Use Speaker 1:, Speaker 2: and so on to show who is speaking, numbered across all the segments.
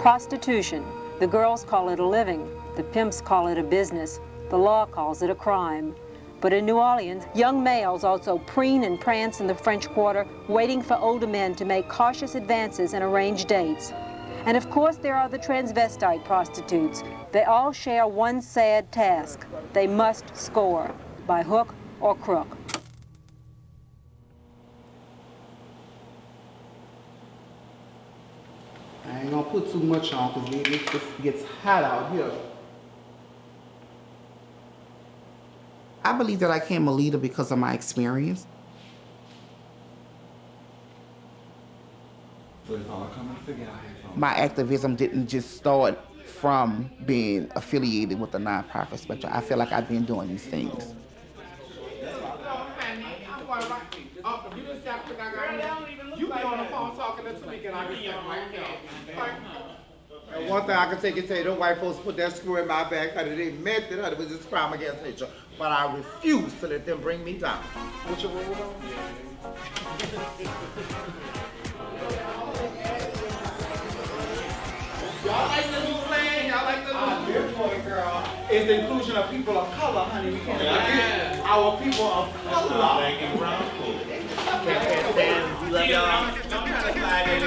Speaker 1: Prostitution. The girls call it a living. The pimps call it a business. The law calls it a crime. But in New Orleans, young males also preen and prance in the French Quarter, waiting for older men to make cautious advances and arrange dates. And of course, there are the transvestite prostitutes. They all share one sad task. They must score, by hook or crook.
Speaker 2: I ain't gonna put too much on because it gets hot out here. I believe that I became a leader because of my experience. My activism didn't just start from being affiliated with the nonprofit spectrum. I feel like I've been doing these things. You be on the phone talking to me, and I and one thing I can take and tell you, those white folks put that screw in my back, honey. They meant it, honey. It was just crime against nature. But I refuse to let them bring me down. What you roll on? Y'all like the new plan? Y'all like the new plan? I'm here for it, girl. It's the inclusion of people of color, honey. We can't forget our people of color. Black and brown people. Can't stand. We love y'all. Don't try to slide in.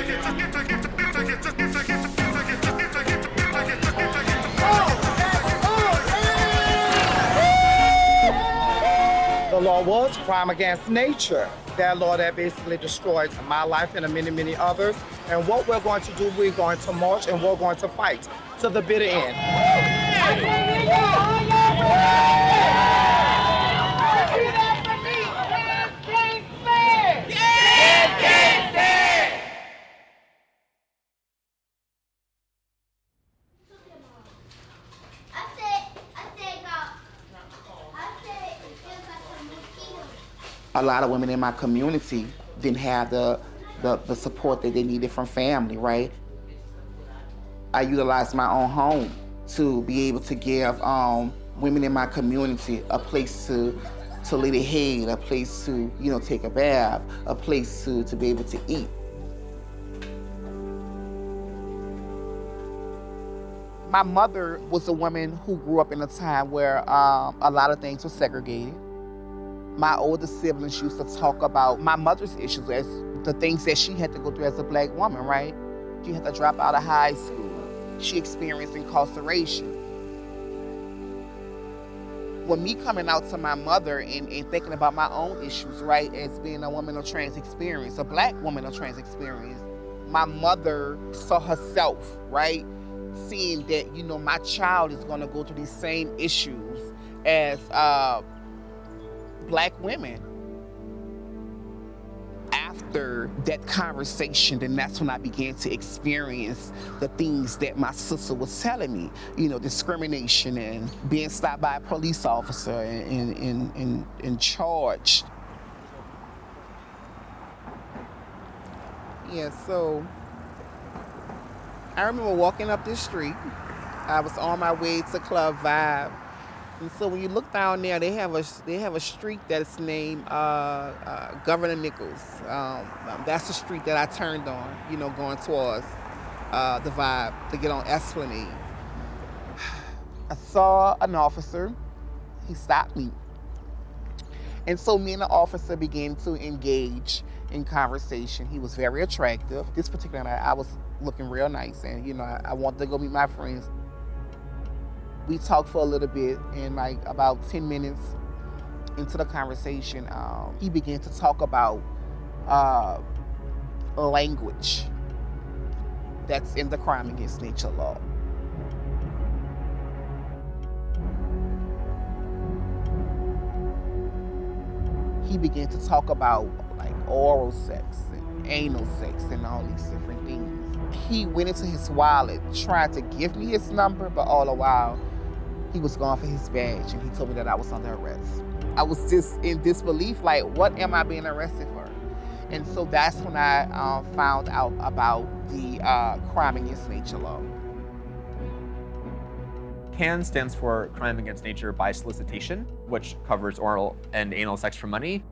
Speaker 2: The law was crime against nature. That law that basically destroyed my life and many, many others. And what we're going to do, we're going to march and we're going to fight to the bitter end. A lot of women in my community didn't have the support that they needed from family, right? I utilized my own home to be able to give women in my community a place to lay their head, a place to, take a bath, a place to be able to eat. My mother was a woman who grew up in a time where a lot of things were segregated. My older siblings used to talk about my mother's issues as the things that she had to go through as a Black woman, right? She had to drop out of high school. She experienced incarceration. When me coming out to my mother and thinking about my own issues, right, as being a woman of trans experience, a Black woman of trans experience, my mother saw herself, right, seeing that, my child is gonna go through these same issues as Black women. After that conversation, then that's when I began to experience the things that my sister was telling me, discrimination and being stopped by a police officer and charged. Yeah, so I remember walking up this street. I was on my way to Club Vibe. And so when you look down there, they have a street that's named Governor Nichols. That's the street that I turned on, going towards the Vibe to get on Esplanade. I saw an officer. He stopped me. And so me and the officer began to engage in conversation. He was very attractive. This particular night, I was looking real nice, and I wanted to go meet my friends. We talked for a little bit, and like about 10 minutes into the conversation, he began to talk about language that's in the crime against nature law. He began to talk about like oral sex and anal sex and all these different things. He went into his wallet, tried to give me his number, but all the while, he was going for his badge, and he told me that I was under arrest. I was just in disbelief, like, what am I being arrested for? And so that's when I found out about the crime against nature law.
Speaker 3: CAN stands for Crime Against Nature by Solicitation, which covers oral and anal sex for money.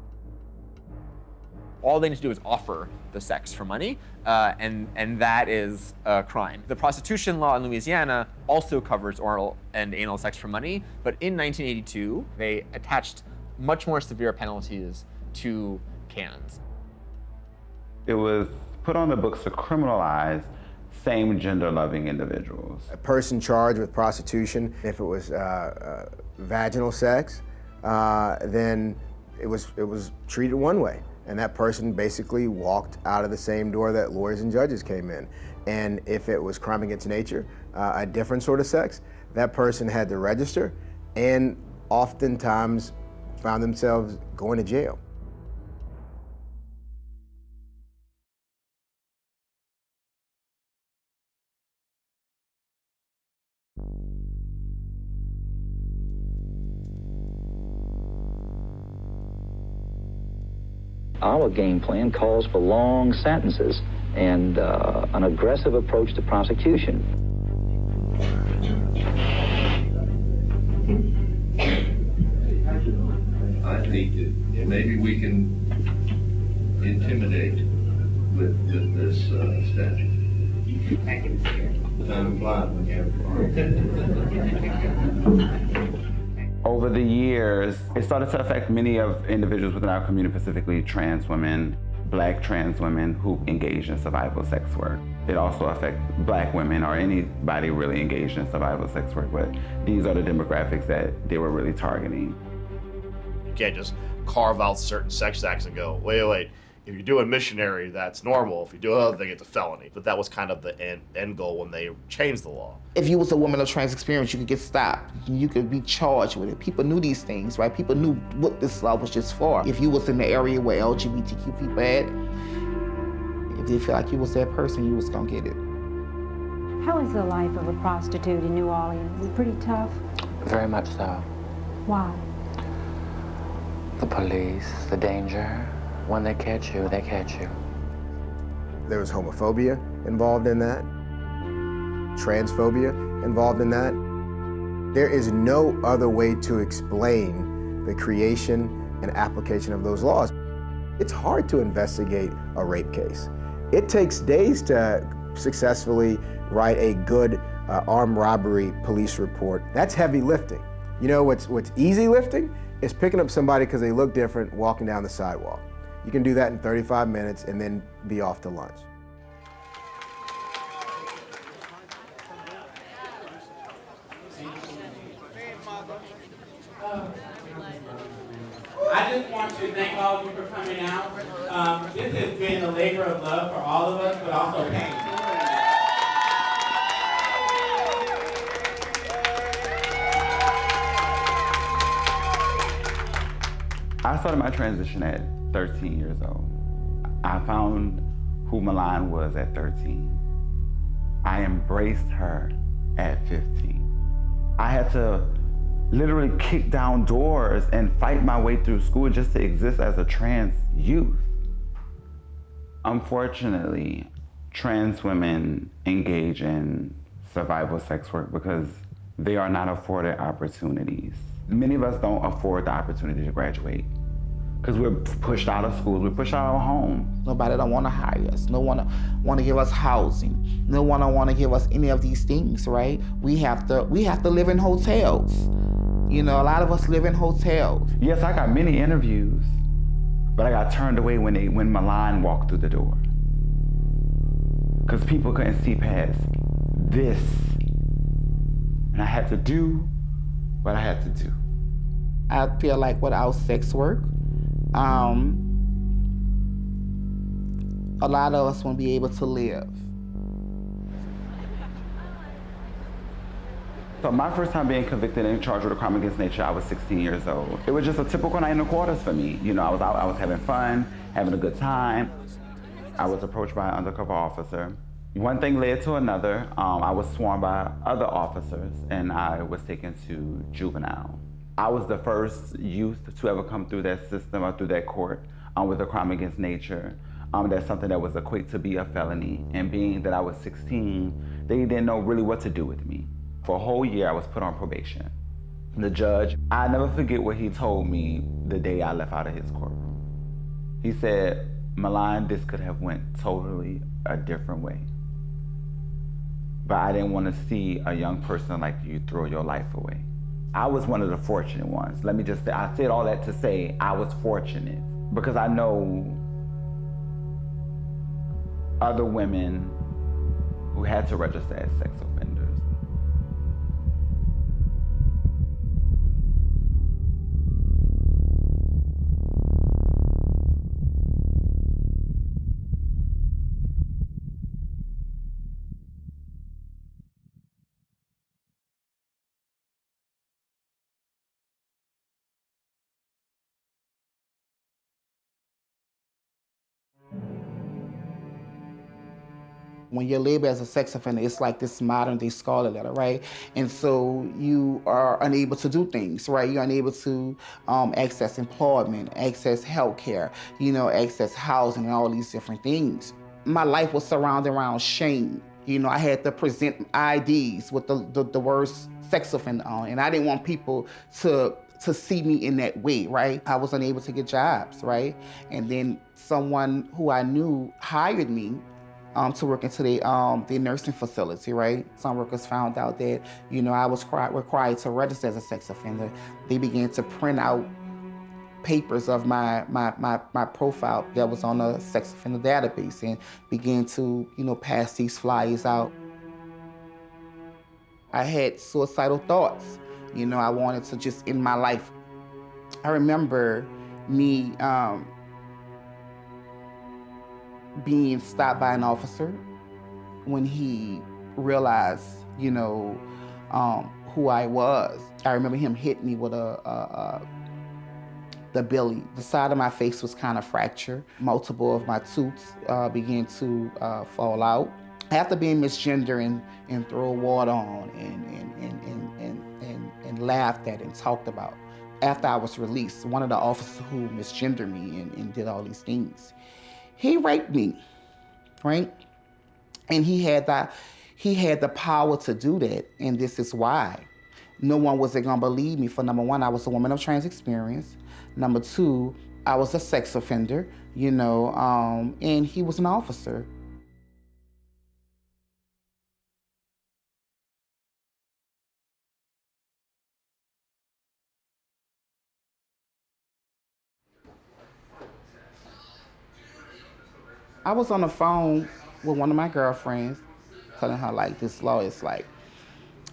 Speaker 3: all they need to do is offer the sex for money, and that is a crime. The prostitution law in Louisiana also covers oral and anal sex for money, but in 1982, they attached much more severe penalties to cans.
Speaker 4: It was put on the books to criminalize same gender-loving individuals.
Speaker 5: A person charged with prostitution, if it was vaginal sex, then it was treated one way. And that person basically walked out of the same door that lawyers and judges came in. And if it was crime against nature, a different sort of sex, that person had to register and oftentimes found themselves going to jail.
Speaker 6: Our game plan calls for long sentences and an aggressive approach to prosecution.
Speaker 7: I think that maybe we can intimidate with this statute. I'm glad when you have
Speaker 4: Over the years, it started to affect many of individuals within our community, specifically trans women, Black trans women who engage in survival sex work. It also affects Black women or anybody really engaged in survival sex work, but these are the demographics that they were really targeting.
Speaker 8: You can't just carve out certain sex acts and go, wait, if you're doing missionary, that's normal. If you do another thing, it's a felony. But that was kind of the end goal when they changed the law.
Speaker 2: If you was a woman of trans experience, you could get stopped. You could be charged with it. People knew these things, right? People knew what this law was just for. If you was in the area where LGBTQ people at, if they feel like you was that person, you was gonna get it.
Speaker 1: How is the life of a prostitute in New Orleans? Is it pretty tough?
Speaker 9: Very much so.
Speaker 1: Why?
Speaker 9: The police, the danger. When they catch you, they catch you.
Speaker 5: There was homophobia involved in that, transphobia involved in that. There is no other way to explain the creation and application of those laws. It's hard to investigate a rape case. It takes days to successfully write a good armed robbery police report. That's heavy lifting. You know what's easy lifting is picking up somebody because they look different walking down the sidewalk. You can do that in 35 minutes and then be off to lunch.
Speaker 10: I just want to thank all of you for coming out. This has been a labor of love for all of us, but also pain.
Speaker 4: I started my transition at 13 years old. I found who Milan was at 13. I embraced her at 15. I had to literally kick down doors and fight my way through school just to exist as a trans youth. Unfortunately, trans women engage in survival sex work because they are not afforded opportunities. Many of us don't afford the opportunity to graduate because we're pushed out of schools, we're pushed out of our homes.
Speaker 2: Nobody don't want to hire us. No one want to give us housing. No one don't want to give us any of these things, right? We have to live in hotels. You know, a lot of us live in hotels.
Speaker 4: Yes, I got many interviews, but I got turned away when Milan walked through the door. Because people couldn't see past this. And I had to do what I had to do.
Speaker 2: I feel like without sex work, a lot of us won't be able to live.
Speaker 4: So my first time being convicted and charged with a crime against nature, I was 16 years old. It was just a typical night in the quarters for me. You know, I was out, I was having fun, having a good time. I was approached by an undercover officer. One thing led to another. I was sworn by other officers and I was taken to juvenile. I was the first youth to ever come through that system or through that court with a crime against nature. That's something that was equated to be a felony. And being that I was 16, they didn't know really what to do with me. For a whole year, I was put on probation. The judge, I never forget what he told me the day I left out of his courtroom. He said, Milan, this could have went totally a different way. But I didn't want to see a young person like you throw your life away. I was one of the fortunate ones. Let me just say, I said all that to say I was fortunate because I know other women who had to register as sex offenders.
Speaker 11: When you're labeled as a sex offender, it's like this modern day Scarlet letter, right? And so you are unable to do things, right? You're unable to access employment, access healthcare, access housing and all these different things. My life was surrounded around shame. I had to present IDs with the words sex offender on, and I didn't want people to see me in that way, right? I was unable to get jobs, right? And then someone who I knew hired me to work into the nursing facility, right? Some workers found out that, I was required to register as a sex offender. They began to print out papers of my profile that was on a sex offender database and began to, pass these flyers out. I had suicidal thoughts. I wanted to just end my life. I remember me being stopped by an officer when he realized, who I was. I remember him hitting me with the belly. The side of my face was kind of fractured. Multiple of my tooths began to fall out. After being misgendered and thrown water on and laughed at and talked about, after I was released, one of the officers who misgendered me and did all these things, he raped me, right? And he had the power to do that, and this is why. No one was gonna believe me. For number one, I was a woman of trans experience. Number two, I was a sex offender, and he was an officer. I was on the phone with one of my girlfriends, telling her this law is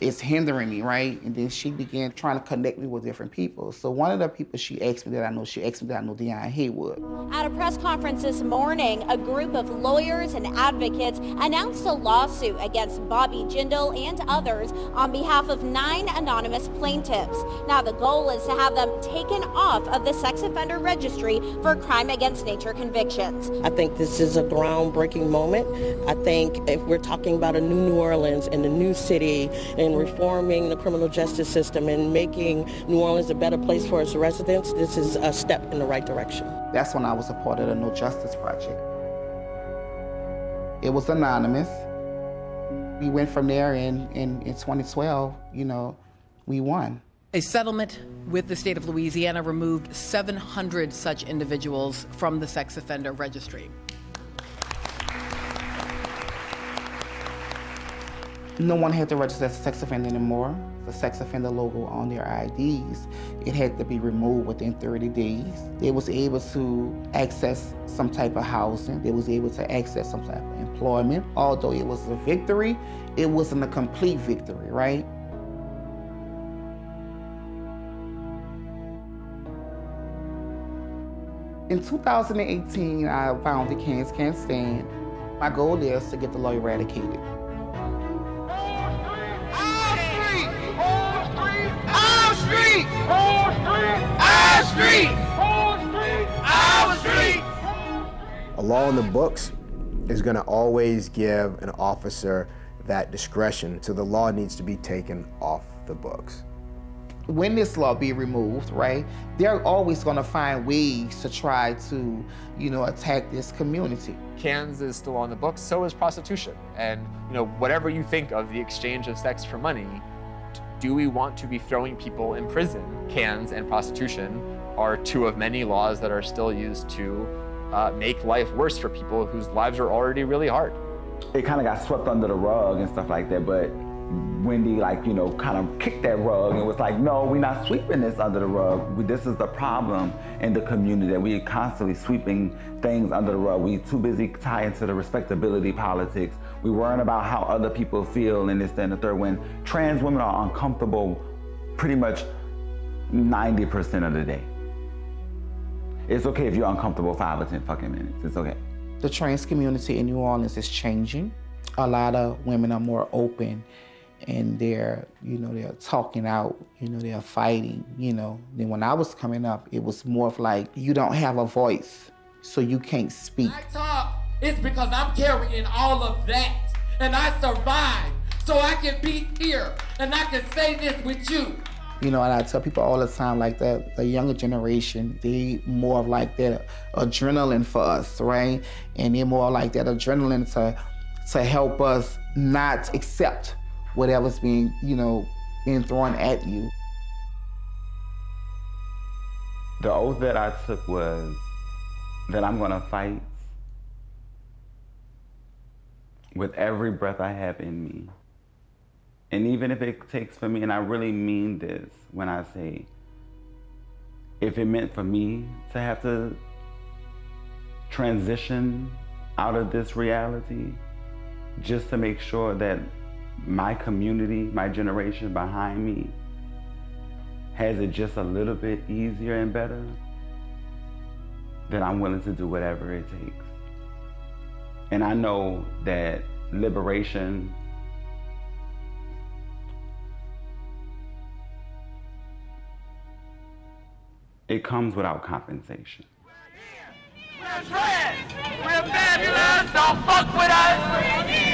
Speaker 11: it's hindering me, right? And then she began trying to connect me with different people. So one of the people she asked me that I know Deion Haywood.
Speaker 12: At a press conference this morning, a group of lawyers and advocates announced a lawsuit against Bobby Jindal and others on behalf of 9 anonymous plaintiffs. Now the goal is to have them taken off of the sex offender registry for crime against nature convictions.
Speaker 13: I think this is a groundbreaking moment. I think if we're talking about a new Orleans and a new city and reforming the criminal justice system and making New Orleans a better place for its residents, this is a step in the right direction.
Speaker 11: That's when I was a part of the No Justice Project. It was anonymous. We went from there in 2012, we won.
Speaker 14: A settlement with the state of Louisiana removed 700 such individuals from the sex offender registry.
Speaker 11: No one had to register as a sex offender anymore. The sex offender logo on their IDs, it had to be removed within 30 days. They was able to access some type of housing. They was able to access some type of employment. Although it was a victory, it wasn't a complete victory, right? In 2018, I founded Cans Can't Stand. My goal is to get the law eradicated.
Speaker 5: A law in the books is going to always give an officer that discretion, so the law needs to be taken off the books.
Speaker 11: When this law be removed, right, they're always going to find ways to try to, attack this community.
Speaker 3: Cans is still on the books, so is prostitution. And, whatever you think of the exchange of sex for money, do we want to be throwing people in prison? Cans and prostitution are 2 of many laws that are still used to make life worse for people whose lives are already really hard.
Speaker 4: It kind of got swept under the rug and stuff like that, but Wendy, kind of kicked that rug and was like, no, we're not sweeping this under the rug. This is the problem in the community, that we are constantly sweeping things under the rug. We too busy tied into the respectability politics. We worrying about how other people feel and this, that, and the third, when trans women are uncomfortable pretty much 90% of the day. It's okay if you're uncomfortable 5 or 10 fucking minutes, it's okay.
Speaker 11: The trans community in New Orleans is changing. A lot of women are more open and they're talking out, they're fighting, Then when I was coming up, it was more of like, you don't have a voice, so you can't speak.
Speaker 15: I talk, it's because I'm carrying all of that, and I survived, so I can be here, and I can say this with you.
Speaker 11: And I tell people all the time, like that, the younger generation, they more of like that adrenaline for us, right? And they're more like that adrenaline to help us not accept whatever's being thrown at you.
Speaker 4: The oath that I took was that I'm gonna fight with every breath I have in me. And even if it takes for me, and I really mean this when I say, if it meant for me to have to transition out of this reality, just to make sure that my community, my generation behind me, has it just a little bit easier and better, then I'm willing to do whatever it takes. And I know that liberation, it comes without compensation.
Speaker 16: We're trans! We're fabulous! Don't fuck with us!